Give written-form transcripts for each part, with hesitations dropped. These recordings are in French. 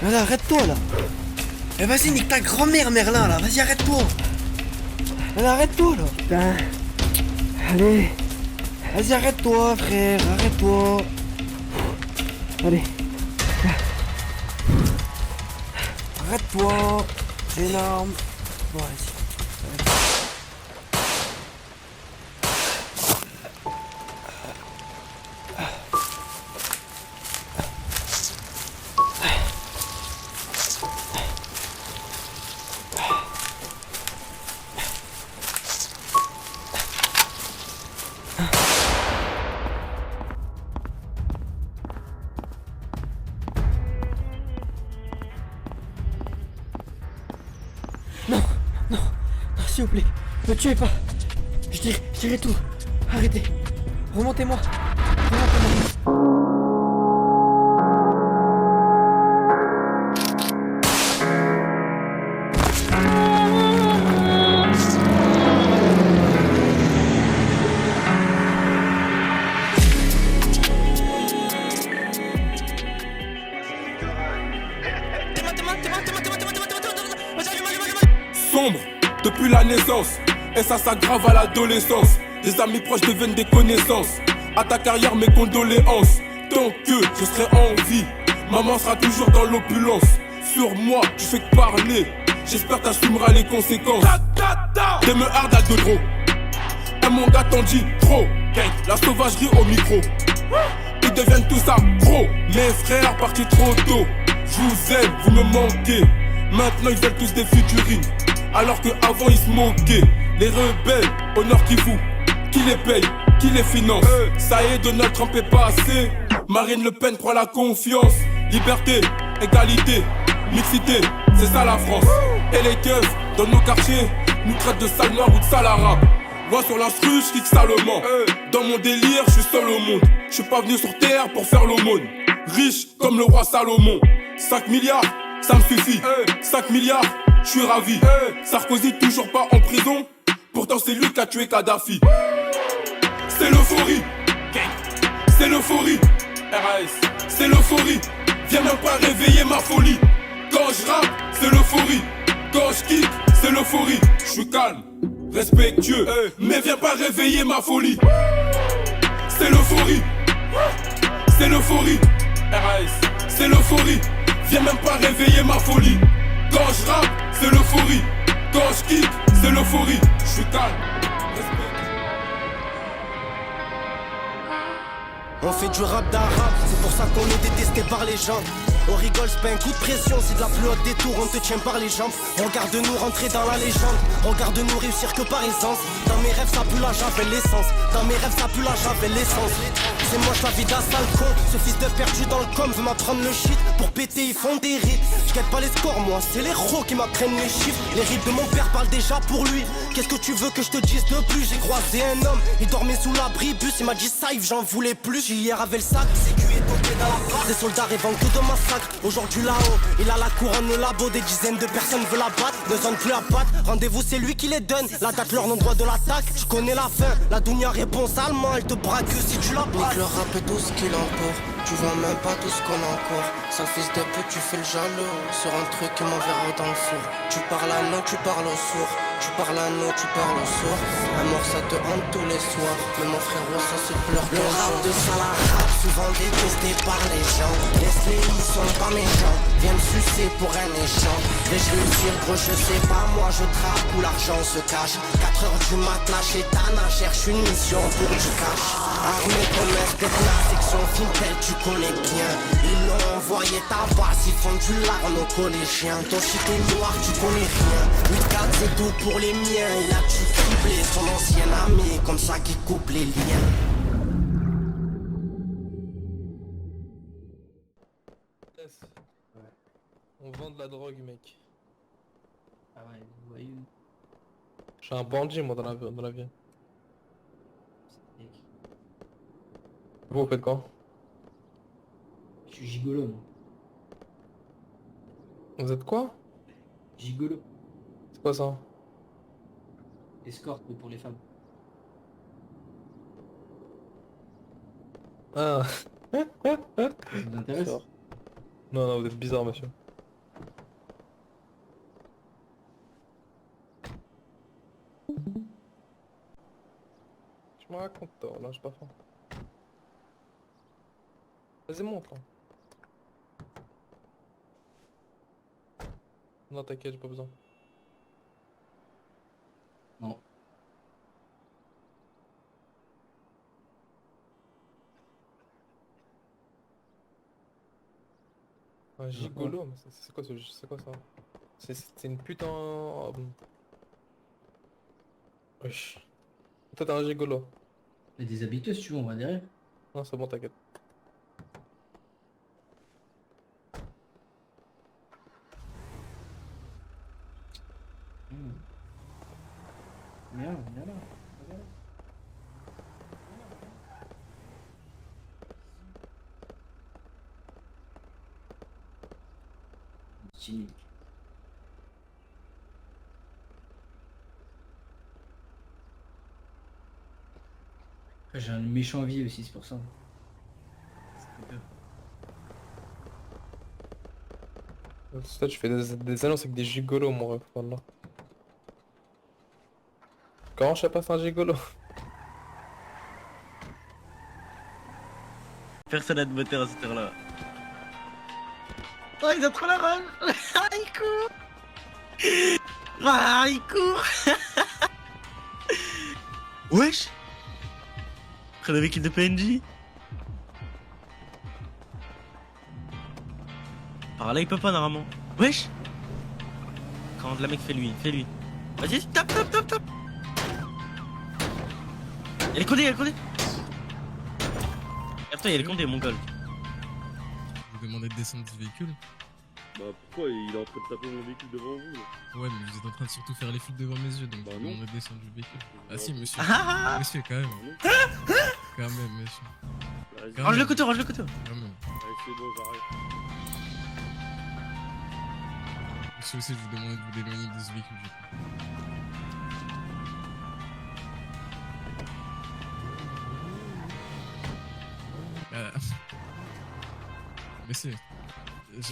Allez, arrête-toi là. Eh vas-y, nique ta grand-mère, Merlin là. Vas-y, arrête-toi. Allez, arrête-toi là. Putain. Allez. Vas-y, arrête-toi, frère. Arrête-toi. Allez. Arrête-toi. C'est énorme. Bon, vas-y. Non, s'il vous plaît, ne tuez pas. Je dirai tout. Arrêtez. Remontez-moi. Sombre depuis la naissance, et ça s'aggrave à l'adolescence. Des amis proches deviennent des connaissances. À ta carrière mes condoléances. Tant que je serai en vie, maman sera toujours dans l'opulence. Sur moi tu fais que parler, j'espère t'assumeras les conséquences. Des me hard à de gros, et mon gars t'en dit trop. La sauvagerie au micro, ils deviennent tous accros. Mes frères partis trop tôt. Je vous aime, vous me manquez. Maintenant ils veulent tous des figurines, alors que avant ils se moquaient. Les rebelles, honneur qui vous, qui les paye, qui les finance. Ça y est, Donald Trump est passé. Marine Le Pen prend la confiance. Liberté, égalité, mixité, c'est ça la France. Et les keufs, dans nos quartiers, nous traitent de sale noir ou de sale arabe. Moi sur l'instru, je kick salement. Dans mon délire, je suis seul au monde. Je suis pas venu sur terre pour faire l'aumône. Riche comme le roi Salomon. 5 milliards, ça me suffit. 5 milliards, je suis ravi. Sarkozy toujours pas en prison, pourtant c'est lui qui a tué Kadhafi. C'est l'euphorie, c'est l'euphorie. RAS, c'est l'euphorie. Viens même pas réveiller ma folie. Quand je rappe, c'est l'euphorie. Quand je kick, c'est l'euphorie. Je suis calme, respectueux, mais viens pas réveiller ma folie. C'est l'euphorie, c'est l'euphorie. RAS, c'est l'euphorie. Viens même pas réveiller ma folie. Quand je rappe, c'est l'euphorie. Quand je kick, c'est l'euphorie. Je suis calme. On fait du rap d'arabe, c'est pour ça qu'on est détesté par les gens. On rigole, c'est pas un coup de pression, c'est de la plus haute des tours, on te tient par les jambes. Regarde-nous rentrer dans la légende, regarde-nous réussir que par essence. Dans mes rêves ça pue la j'avais l'essence, dans mes rêves ça pue la j'avais l'essence. C'est moche la vie d'un sale con, ce fils de perdu dans le com veut m'apprendre le shit. Pour péter ils font des rites, j'guette pas les scores moi, c'est les ros qui m'apprennent les chiffres. Les rites de mon père parlent déjà pour lui. Qu'est-ce que tu veux que je te dise de plus? J'ai croisé un homme, il dormait sous l'abribus, il m'a dit safe, j'en voulais plus. Hier avait le sac, c'est est tombé dans la place. Les soldats rêvant que de massacre. Aujourd'hui là-haut, il a la couronne, le labo. Des dizaines de personnes veulent la battre. Ne sonne plus à battre, rendez-vous c'est lui qui les donne. La date, leur endroit de l'attaque, je connais la fin. La dounia répond salement, elle te braque si tu la passes. Nique le rap et tout ce qu'il emporte. Tu vois même pas tout ce qu'on a encore. Sale fils de pute, tu fais le jaloux sur un truc qui m'enverra dans le four. Tu parles à nous, tu parles au sourd. Tu parles à nous, tu parles au sourd. La mort ça te hante tous les soirs. Mais mon frérot ça se pleure. Le rap de Salah, souvent détesté par les gens. Laisse-les, ils sont pas méchants. Viens me sucer pour un échange. Vais-je réussir gros, je sais pas. Moi je trappe où l'argent se cache. 4 heures du mat, la chétana cherche une mission pour du cash. Armé comme un la section Fintel, tu connais bien. Ils l'ont envoyé ta base, ils font du larme aux collégiens. Ton shit est noir, tu connais rien. 8-4 c'est tout pour les miens. Il a tu criblé son ancien ami, comme ça qui coupe les liens. On vend de la drogue, mec. Ah ouais, voyou. Je suis un bandit, moi, dans la vie. Vous faites quoi? Je suis gigolo, moi. Vous êtes quoi? Gigolo. C'est quoi ça? Escorte, mais pour les femmes. Ah. Ça vous intéresse? Non, non, vous êtes bizarre, monsieur. Tu me racontes toi, là j'ai pas faim. Vas-y monte là. Non t'inquiète, j'ai pas besoin. Non. Un gigolo, mais c'est quoi c'est quoi ça? C'est une putain... Wesh. Toi t'es un gigolo. Mais déshabille-toi si tu veux, on va derrière. Non c'est bon t'inquiète. Viens là, viens là. Cynique. Après, j'ai un méchant vie aussi, c'est pour ça. Ça fait peur. Toi tu fais des annonces avec des gigolos mon ref, voilà. Comment je sais pas c'est un gigolo? Personne n'a de moteur à cette heure-là. Oh, il a trop la rage. Ah, il court. Ah, il court. Wesh. Près le véhicule de PNJ. Par là, il peut pas normalement. Wesh. Quand la mec, fais-lui. Vas-y, tape. Il est condé. Attends, il est condé, mon gars. Vous demandez de descendre du véhicule? Bah pourquoi il est en train de taper mon véhicule devant vous là? Ouais, mais vous êtes en train de surtout faire les flics devant mes yeux, donc Bah vous non. demandez de descendre du véhicule. Ah si, monsieur. Ah, Monsieur, quand même. Quand même, monsieur. Vas-y, Quand range le même. couteau. Quand même. allez, c'est bon, j'arrête. Monsieur aussi, je vous demande de vous éloigner de ce véhicule, je crois. Monsieur,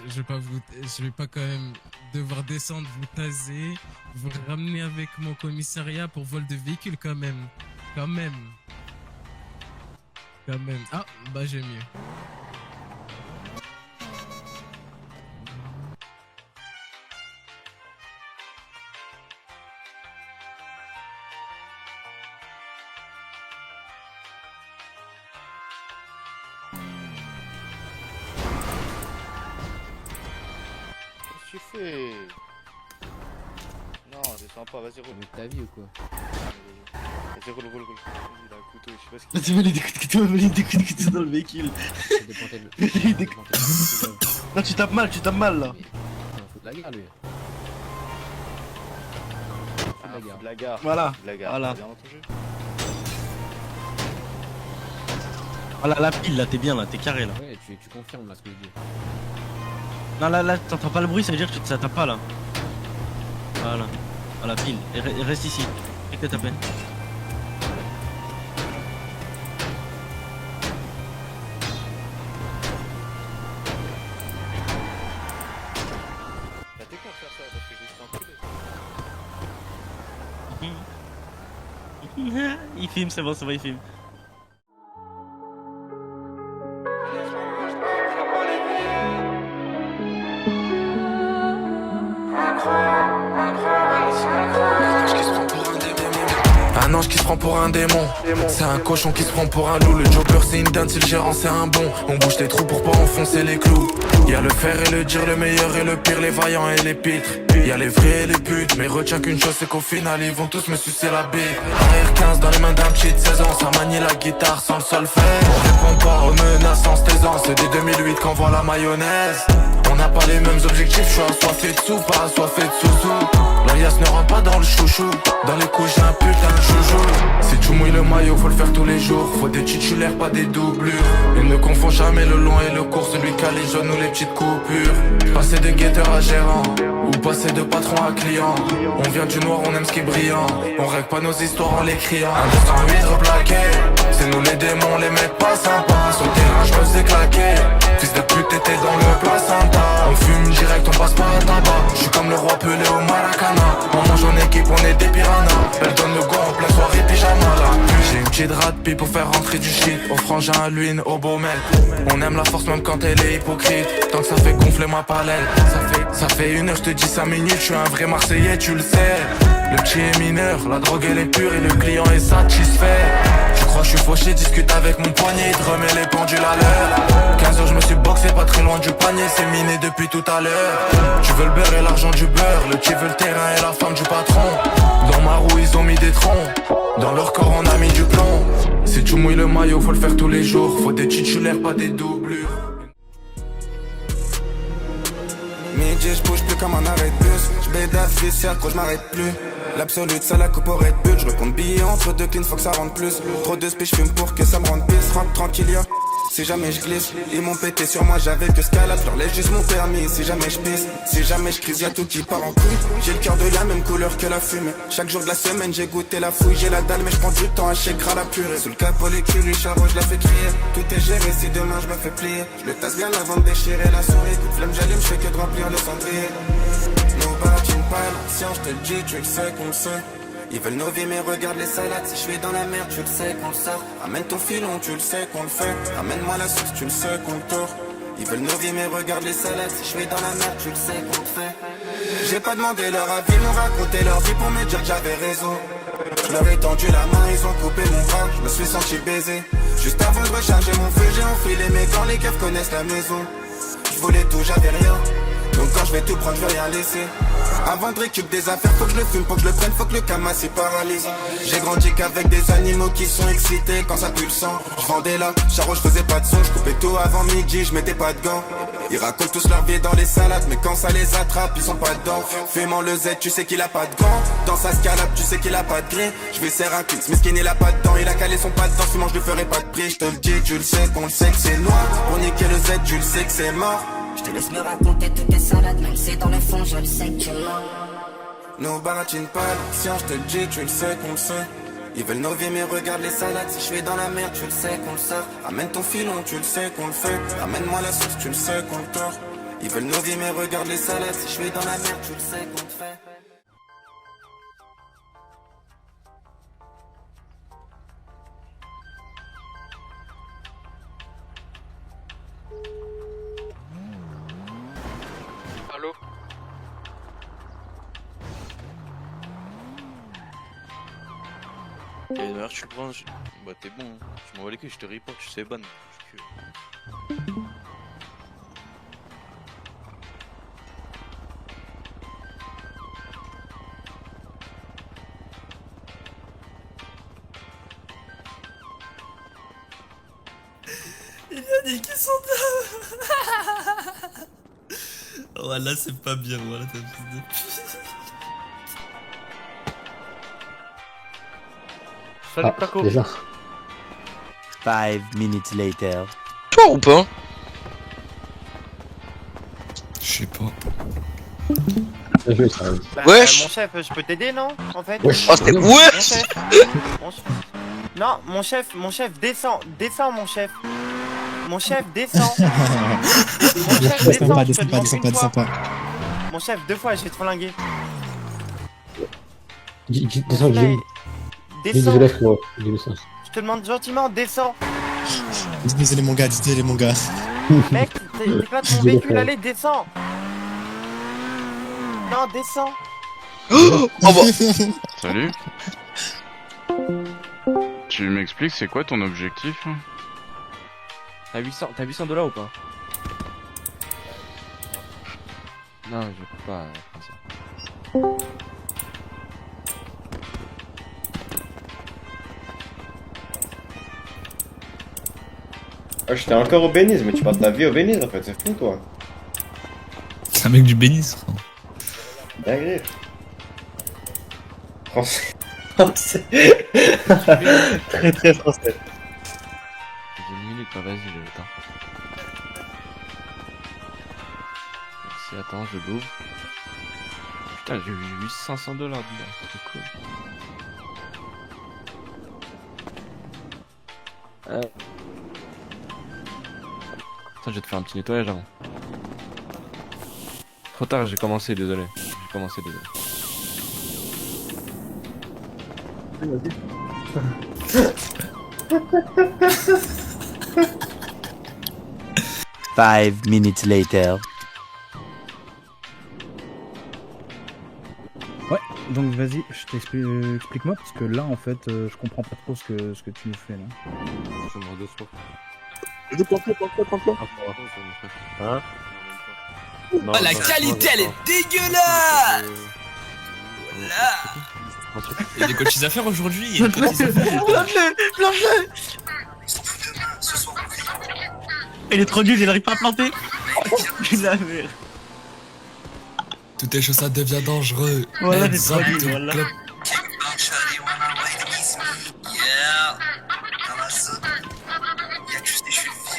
je vais pas quand même devoir descendre, vous taser, vous ramener avec mon commissariat pour vol de véhicule quand même. Quand même. Ah, bah j'ai mieux. Qu'est-ce que tu fais? Non, descends pas, vas-y, roule. Ta vie ou quoi? Vas-y, roule. Vas-y, il a un couteau, je sais pas ce qu'il Tu veux des coups de couteau dans le véhicule. Non, tu tapes mal là. Il en fout de la guerre lui. Ah, de la gare. Voilà. De la gare. Voilà. Bien entendu. Voilà, la pile là, t'es bien là, t'es carré là. Ouais, tu confirmes là ce que je dis. Non, là, t'entends pas le bruit, ça veut dire que ça tape pas là. Voilà. Voilà, pile. Et reste ici. Et que taper. Bah t'es con de faire ça parce que je suis enculé. Il filme, c'est bon, il filme. Un ange qui se prend pour un démon. C'est un cochon qui se prend pour un loup. Le joker c'est une dinde, si le gérant c'est un bon. On bouge les trous pour pas enfoncer les clous. Y'a le faire et le dire, le meilleur et le pire, les vaillants et les pitres. Y'a les vrais et les putes, mais retiens qu'une chose c'est qu'au final ils vont tous me sucer la bite. Arrière 15 dans les mains d'un petit de 16 ans, ça manie la guitare sans le solfège. On répond pas aux menaces en se taisant, c'est dès 2008 qu'on voit la mayonnaise. On n'a pas les mêmes objectifs, je suis assoiffé de sous, pas assoiffé de sous-sous. L'alias ne rentre pas dans le chouchou, dans les couches j'ai un putain de joujou. Si tu mouilles le maillot, faut le faire tous les jours. Faut des titulaires, pas des doublures. Il ne confond jamais le long et le court, celui qui a les jaunes ou les petites coupures. Passer de guetteur à gérant, ou passer de patron à client. On vient du noir, on aime ce qui est brillant. On règle pas nos histoires en les criant. 1, 2, 8 replaqué, c'est nous les démons, les mecs pas sympas. Sur le terrain, je me faisais claquer. Fils de pute, t'étais dans le placenta. On fume direct, on passe pas à tabac. Je suis comme le roi Pelé au Maracana. On mange en équipe, on est des piranhas. Elle donne le bouteille de rat puis pour faire rentrer du shit. Au frangin à l'huile, au beau maître. On aime la force même quand elle est hypocrite. Tant que ça fait gonfler ma palette. Ça fait 1 heure, je te dis 5 minutes. Je suis un vrai Marseillais, tu le sais. Le petit est mineur, la drogue elle est pure et le client est satisfait. Je crois que je suis fauché, discute avec mon poignet, il te remet les pendules à l'heure. 15 heures je me suis boxé, pas très loin du panier, c'est miné depuis tout à l'heure. Tu veux le beurre et l'argent du beurre, le qui veut le terrain et la femme du patron. Dans ma roue ils ont mis des troncs, dans leur corps on a mis du plomb. Si tu mouilles le maillot faut le faire tous les jours, faut des titulaires pas des doublures. Midi je bouge plus comme un arrêt de bus, je bédasse, je cercle, je m'arrête plus. L'absolute ça la coupe au Red Bull, je recompte billets entre deux cleans, faut que ça rentre plus. Trop de speech, fume pour que ça me rende pisse. Rentre tranquille, yo. Si jamais je glisse, ils m'ont pété sur moi, j'avais que scalade, je leur laisse juste mon permis. Si jamais je pisse, si jamais je crise, y'a tout qui part en couille. J'ai le cœur de la même couleur que la fumée. Chaque jour de la semaine, j'ai goûté la fouille. J'ai la dalle, mais je prends du temps à chérir à la purée. Sous le capot, l'écurie, charo, je la fais crier. Tout est géré, si demain je me fais plier. Je le tasse bien avant de déchirer la souris. Coup de flemme, j'allume, je fais que de remplir le cendrier. Nobody parle, si je te le dis, tu le sais qu'on le sait. Ils veulent nos vies mais regarde les salades. Si je suis dans la merde tu le sais qu'on le sort. Ramène ton filon tu le sais qu'on le fait. Ramène-moi la sauce tu le sais qu'on le tord. Ils veulent nos vies mais regarde les salades. Si je suis dans la merde tu le sais qu'on le fait. J'ai pas demandé leur avis, m'ont raconté leur vie pour me dire que j'avais raison. Je leur ai tendu la main, ils ont coupé mon bras. Je me suis senti baiser. Juste avant de recharger mon feu j'ai enfilé mes gants. Les keufs connaissent la maison. Je voulais tout, j'avais rien. Donc quand je vais tout prendre, je vais rien laisser. Avant de récupérer des affaires, faut que je le fume, faut que je le prenne, faut que le camas s'y paralyse. J'ai grandi qu'avec des animaux qui sont excités quand ça pue le sang. Je vendais là, charo, je faisais pas de son, je coupais tout avant midi, je mettais pas de gants. Ils racontent tous leur vie dans les salades, mais quand ça les attrape, ils sont pas dedans. Fumant le Z, tu sais qu'il a pas de gants. Dans sa scalade, tu sais qu'il a pas de gré. Je vais serrer un clic, Miskin il a pas de dents, il a calé son pas de dents, sinon je lui ferai pas de prix. Je te le dis, tu le sais qu'on le sait que c'est noir. Pour niquer le Z, tu le sais que c'est mort. Je te laisse me raconter toutes tes salades, même si dans le fond je le sais que tu mens. Nos baratines pas, si je te le dis, tu le sais qu'on le sait. Ils veulent nos vies mais regarde les salades. Si je suis dans la merde, tu le sais qu'on le sort. Ramène ton filon, tu le sais qu'on le fait. Ramène-moi la sauce, tu le sais qu'on le tord. Ils veulent nos vies mais regarde les salades. Si je suis dans la merde, tu le sais qu'on le fait. Allô? Et d'ailleurs tu le prends, bah t'es bon, hein. Je m'en bats les couilles, je te report, tu sais ban. Il a dit qu'ils sont oh là c'est pas bien, voilà ta fils de pute. Salut Paco. Déjà. 5 minutes later. Toi ou pas? Je sais pas. Wesh. Mon chef, je peux t'aider non en fait? Wesh. Oh, c'était Mon wesh. chef. Non, mon chef, descends, mon chef. Mon chef, descends. Mon chef, descends pas. Mon chef, 2 fois, je vais te flinguer. Descends, Jimmy. Descends. Désolé, frérot. Dis-le ça. Je te demande gentiment, descends. Désolé mon gars, désolé mon gars. Mec, t'éclates mon véhicule, allez, descends. Non, descends. Oh bah. Salut. Tu m'expliques c'est quoi ton objectif? T'as 800 dollars ou pas? Non, je peux pas faire ça. Ah, j'étais encore au Béniz, mais tu passes ta vie au Béniz en fait, c'est fou toi. C'est un mec du Béniz. Dingue. Français. Très très français. J'ai 1 minute, vas-y, j'ai le temps. Merci, attends, je l'ouvre. Putain, j'ai eu 500 dollars dedans, c'est cool. Attends, je vais te faire un petit nettoyage avant. Trop tard, j'ai commencé, désolé. Five minutes later. Ouais, donc vas-y, je t'explique, explique-moi parce que là en fait, je comprends pas trop ce que tu nous fais là. Je me redescends. Hein? Oh, la qualité, elle est dégueulasse! Il y a des coachs à faire aujourd'hui. Il y a des coachs à faire. Plante-le. Il est trop nul, il arrive pas à planter. La merde. Tout est chaud, ça devient dangereux. Voilà, des trop nuls, voilà.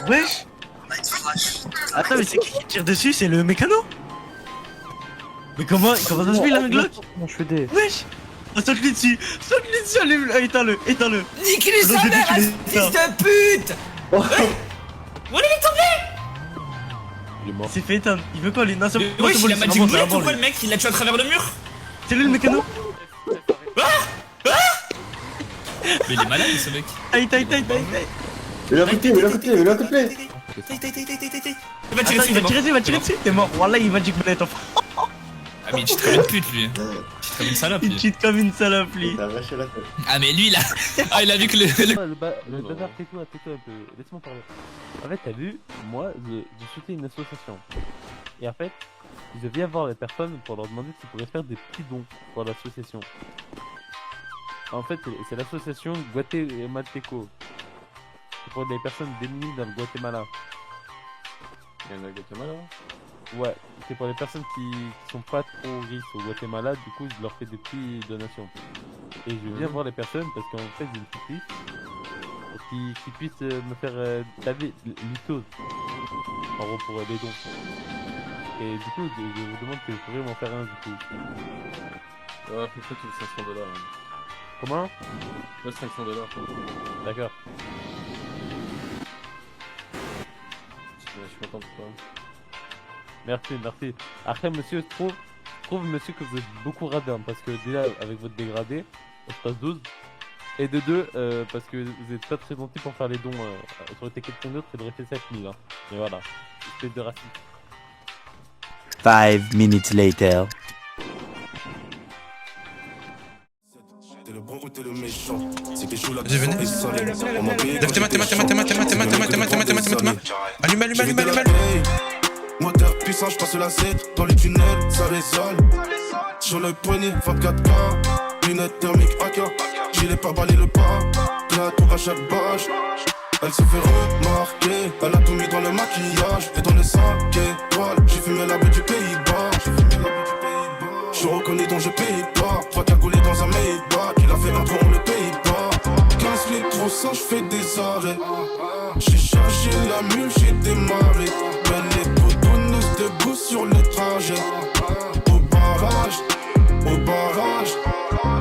Wesh. Attends, mais c'est qui tire dessus? C'est le mécano? Mais comment ça se fait, il a un Glock? Non, je fais des... Wesh. Saute-lui dessus, allume-le, éteins-le. Nique-lui sa mère, fils de pute! Où il est tombé? Il est mort. C'est fait éteindre, il veut pas lui. Non, c'est bon, Wesh, il a c'est magic bon, bullet c'est bon, ou quoi lui. le mec? Il l'a tué à travers le mur? C'est lui le mécano? Mais il est malade ce mec. Aïe. Il a coupé. Il va tirer dessus, il va tirer dessus, t'es mort. Wallah, il magic bullet enfin. Ah mais il cheat comme une pute lui. Il cheat comme une salope Il lui. cheat comme une salope lui. Ah mais lui là. Ah il a vu que le... Le bazar, tais-toi un peu, laisse-moi parler. En fait, t'as vu, moi, je soutiens une association. Et en fait, je viens voir les personnes pour leur demander s'ils pourraient faire des petits dons pour l'association. En fait, c'est l'association Guatemalteco. C'est pour des personnes démunies dans le Guatemala. Il y en a au Guatemala? Ouais, c'est pour les personnes qui sont pas trop riches au Guatemala, du coup je leur fais des petites donations. Et je viens voir les personnes parce qu'en fait j'ai une petite fille qui puisse me faire laver l'utose, en gros pour les dons. Et du coup je vous demande que je pourrais m'en faire un du coup. Ouais, faut que tu le $500. Hein. Comment? Ouais, $500. D'accord. Je suis content pour toi. Merci. Après monsieur, je trouve monsieur que vous êtes beaucoup radin parce que déjà avec votre dégradé, je passe 12. Et de 2, parce que vous êtes pas très gentil pour faire les dons. Ça aurait été quelqu'un d'autre, il aurait fait 7000. Hein. Mais voilà, espèce de raciste. 5 minutes later. T'es le bon ou t'es le méchant? C'est que je joue la Je venais. Allume. Moteur puissant, je passe la 7 dans les tunnels, ça résonne. Sur le poignet, 24K, lunettes thermiques AK. Gilet pas balé le pas, la tour à chaque bâche. Elle se fait remarquer, elle a tout mis dans le maquillage et dans les 5 étoiles. J'ai fumé la baie du Pays-Bas. Je suis reconnu dont je paye pas. 3 cagoulés dans un Maybach, il a fait un tour, on le paye pas. 15 litres au sang, je fais des arrêts. J'ai chargé la mule, j'ai démarré. Ben les boutonneuses debout sur le trajet. Au barrage,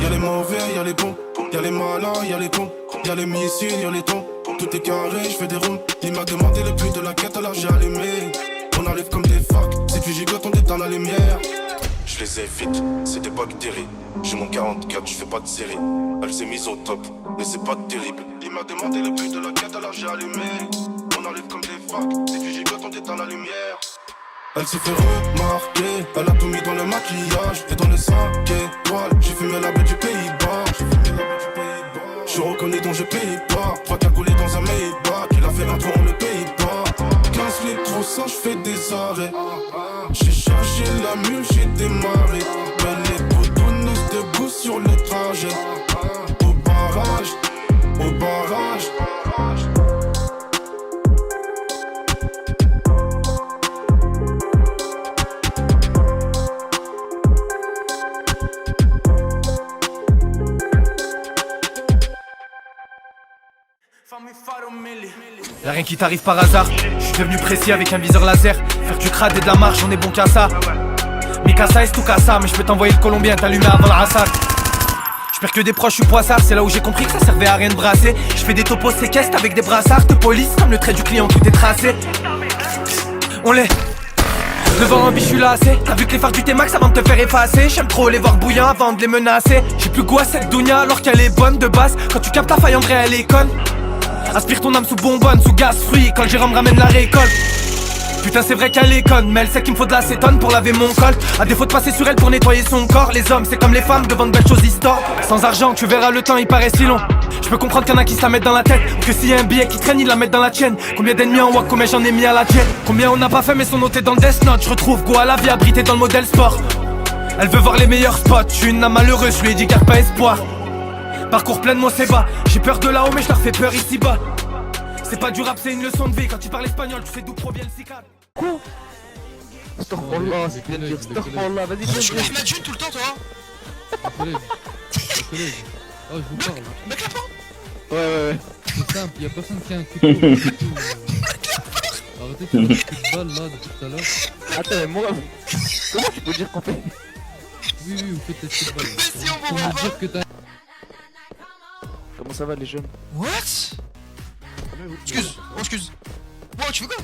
y'a les mauvais, y'a les bons. Y'a les malins, y'a les cons. Y'a les missiles, y'a les tons. Tout est carré, je fais des ronds. Il m'a demandé le prix de la quête, alors j'ai allumé. On arrive comme des facs, si tu gigotes, on déteint la lumière. Je les évite, c'est des bactéries. J'ai mon 44, je fais pas de série. Elle s'est mise au top, mais c'est pas terrible. Il m'a demandé le prix de la quête, alors j'ai allumé. On arrive comme des facs, si tu gigotes, on déteint la lumière. Elle s'est fait remarquer, elle a tout mis dans le maquillage et dans les 5 étoiles. J'ai fumé la baie du Pays-Bas. Je suis reconnu dont je paye pas. 3 cagoulés dans un Maybach, il a fait un tour, on le paye pas. 15 litres au sang, je fais des arrêts. J'ai chargé la mule, j'ai démarré. Ben les boutonneuses debout sur le trajet. Au barrage. Y'a rien qui t'arrive par hasard. Je suis devenu précis avec un viseur laser. Faire du crade et de la marche, on est bon qu'à ça. Mikasa est tout casa, mais je peux t'envoyer le colombien t'allumer avant le rassar. J'perds que des proches, je suis poissard. C'est là où j'ai compris que ça servait à rien de brasser. Je fais des topos séquestres avec des brassards de police. Comme le trait du client, tout est tracé. On les Devant un bichu lassé, t'as vu que les phares du T-Max avant de te faire effacer. J'aime trop les voir bouillants avant de les menacer. J'ai plus goût à cette dounia alors qu'elle est bonne de base. Quand tu captes la faille en vrai elle est conne. Aspire ton âme sous bonbonne, sous gaz, fruit. Quand le Jérôme ramène la récolte. Putain c'est vrai qu'elle est conne, mais elle sait qu'il me faut de l'acétone pour laver mon col. À défaut de passer sur elle pour nettoyer son corps. Les hommes c'est comme les femmes devant de belles choses histoire. Sans argent tu verras le temps il paraît si long. Je peux comprendre qu'il y en a qui se la mettent dans la tête, que s'il y a un billet qui traîne ils la mettent dans la tienne. Combien d'ennemis en WAC, combien j'en ai mis à la tienne. Combien on n'a pas fait mais sont notés dans le Death Note. Je retrouve quoi à la vie abrité dans le modèle sport. Elle veut voir les meilleurs spots, je suis une âme malheureuse, je lui ai dit garde pas espoir. Parcours plein de mots c'est bas, j'ai peur de là-haut mais je leur fais peur ici bas. C'est pas du rap c'est une leçon de vie, quand tu parles espagnol tu sais d'où provient le cicade. Quoi? Astaghfirullah, c'est bien dur, astaghfirullah, vas-y, viens. Tu me la thune tout le temps, toi? Collègue. Oh, je vous parle. Mec la porte. Ouais. C'est simple, y'a personne qui a un couteau. Arrêtez de faire des coups de balle là depuis tout à l'heure. Attends, mais moi, comment tu peux dire qu'on fait? Oui, vous faites des coups de balle. Mais si on Pour va me dire que t'as. Comment ça va les jeunes? What? Excuse. Wow, tu veux quoi?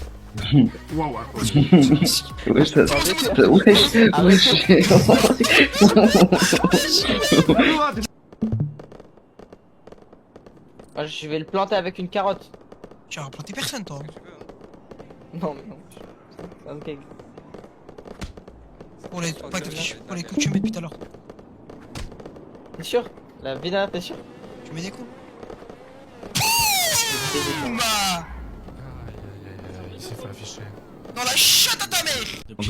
Je vais le planter avec une carotte. Tu vas planter personne toi. Non mais non. Ok. Pour les coups que tu mets depuis tout à l'heure. T'es sûr? La vida, t'es sûr? Tu mets des coups. Il s'est fait afficher. Dans la chatte à ta mère!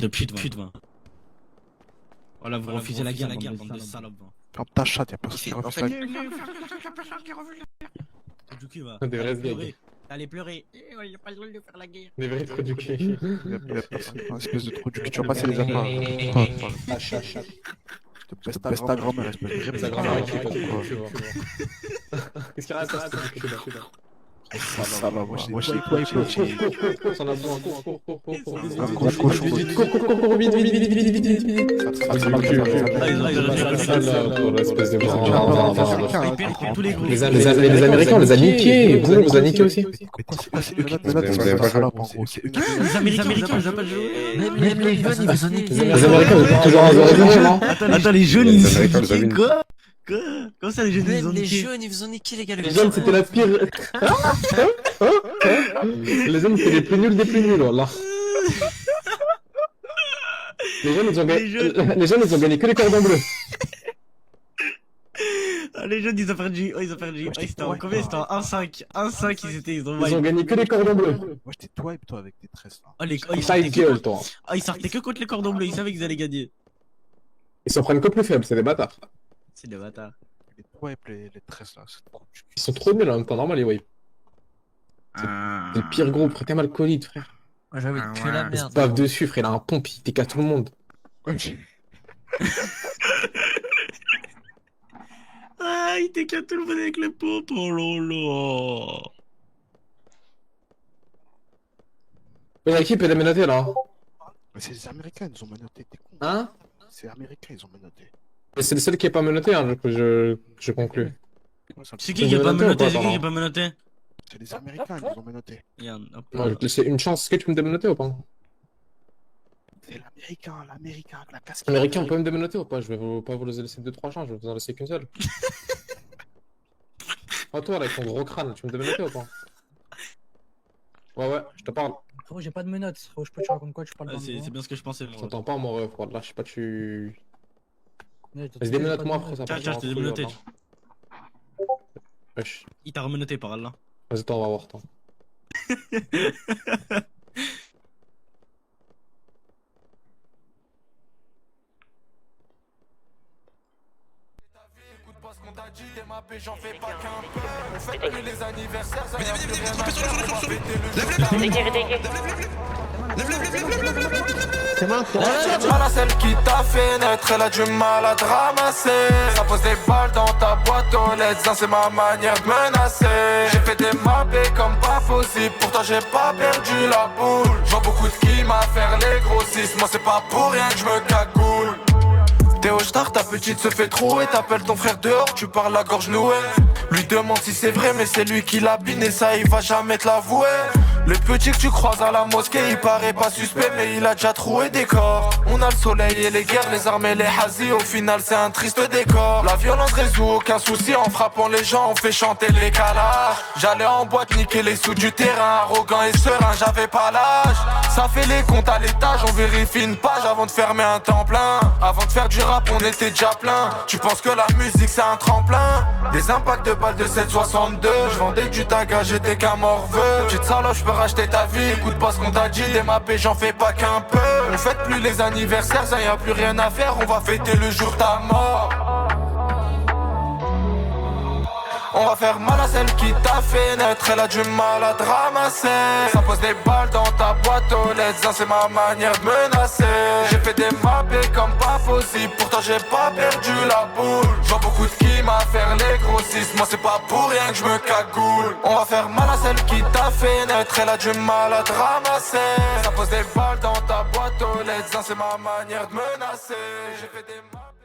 De pute, va. Voilà, vous refusez la guerre, bande de salopes. Ferme ta chatte, y'a personne qui refuse la guerre. Des vrais gags. Allez pleurer. Il a pas le droit de faire la guerre. Des vrais trous du cul. Y'a personne, espèce de trou du cul. Tu vas passer les appâts. Je te baisse ta grand-mère, espèce de rêve. Ta grand-mère qui compte quoi. Qu'est-ce qu'il y a à ça? Ça va, moi je sais quoi, il faut. Ça en a besoin, cours. Un gros cochon. Vite. Ça m'a cul. Espèce de les Américains, on les a niqués. Vous, on les a niqués aussi. Les Américains, ils ont pas joué. Même les jeunes, ils vous ont niqué. Les Américains, ils ont toujours un non? Attends, les jeunes, ils ont niqué quoi? Comment ça les jeunes ils ont niqué? Les jeunes ils vous ont niqué les gars. Les jeunes c'était la pire. Les jeunes c'était les plus nuls des plus nuls là. Les jeunes ils ont gagné que les cordons bleus. Ah, les jeunes ils ont perdu. Oh, c'était en combien? C'était en 1-5. 1-5 ils ont gagné que les cordons bleus. Moi j'étais toi et toi avec tes tresses là. Ils sortaient que contre les cordons bleus, ils savaient qu'ils allaient gagner. Ils s'en prennent que plus faibles, c'est des bâtards. C'est des bâtards. Les wipes, les tresses là, c'est trop. Ils sont trop nuls en même temps, normal les wipes. C'est le pire groupe, frère, t'es malcolite, frère. Moi j'avais tué la merde. Paf dessus, frère, il a un pompe, il TK tout le monde. Ah, il TK tout le monde avec le pompe, oh lolo. Mais la qui peut les menotter là? Mais c'est les Américains, ils ont menotté, t'es con. Hein? C'est les Américains, ils ont menotté. Mais c'est le seul qui est pas menotté, hein, je conclus. C'est qui est pas menotté? C'est les Américains, ils nous ont menotté. C'est une chance, est-ce que tu peux me démenoter ou pas? C'est l'Américain, la casquette. L'Américain, on peut me démenoter ou pas? Je vais pas vous laisser 2-3 chances, je vais vous en laisser qu'une seule. Oh toi, là, avec ton gros crâne, tu peux me démenoter ou pas? Ouais, je te parle. Frérot, j'ai pas de menottes. Frérot, je peux te raconter quoi? Tu parles c'est bien ce que je pensais. Je t'entends pas, mon ref, là, je sais pas, tu. Vas-y, démenote-moi après ça. Tiens, je t'ai démenoté. Wesh. Il t'a remenoté par là. Vas-y, on va voir, toi. J'en fais pas qu'un peu. On fait plus les anniversaires. C'est la celle qui t'a fait naître, elle a du mal à te ramasser. Ça pose des balles dans ta boîte aux lettres, ça c'est ma manière de menacer. J'ai fait des mappés comme pas possible, pourtant j'ai pas perdu la boule. J'vois beaucoup de kills à faire les grossistes, moi c'est pas pour rien que je me cagoule. T'es au star, ta petite se fait trouer, t'appelles ton frère dehors, tu parles la gorge nouée. Lui demande si c'est vrai mais c'est lui qui l'a biné, ça il va jamais te l'avouer. Le petit que tu croises à la mosquée, il paraît pas suspect, mais il a déjà troué des corps. On a le soleil et les guerres, les armes et les hazis. Au final, c'est un triste décor. La violence résout aucun souci. En frappant les gens, on fait chanter les calages. J'allais en boîte, niquer les sous du terrain. Arrogant et serein, j'avais pas l'âge. Ça fait les comptes à l'étage, on vérifie une page avant de fermer un temps plein. Avant de faire du rap, on était déjà plein. Tu penses que la musique, c'est un tremplin? Des impacts de balles de 7,62. Je vendais du taga, j'étais qu'un morveux. Petite salope, je peux racheter ta vie. Écoute pas ce qu'on t'a dit, des mappés, j'en fais pas qu'un peu. On fête plus les anniversaires, ça y a plus rien à faire. On va fêter le jour de ta mort. On va faire mal à celle qui t'a fait naître. Elle a du mal à te ramasser. Ça pose des balles dans ta boîte aux lettres. Ça c'est ma manière de menacer. J'ai fait des mappés comme pas possible. Pourtant j'ai pas perdu la boule. J'vois beaucoup de qui m'a faire les grossistes. Moi c'est pas pour rien que je me cagoule. On va faire mal à celle qui t'a fait naître. Elle a du mal à te ramasser. Ça pose des balles dans ta boîte aux lettres. Ça c'est ma manière de menacer. J'ai fait des mappés.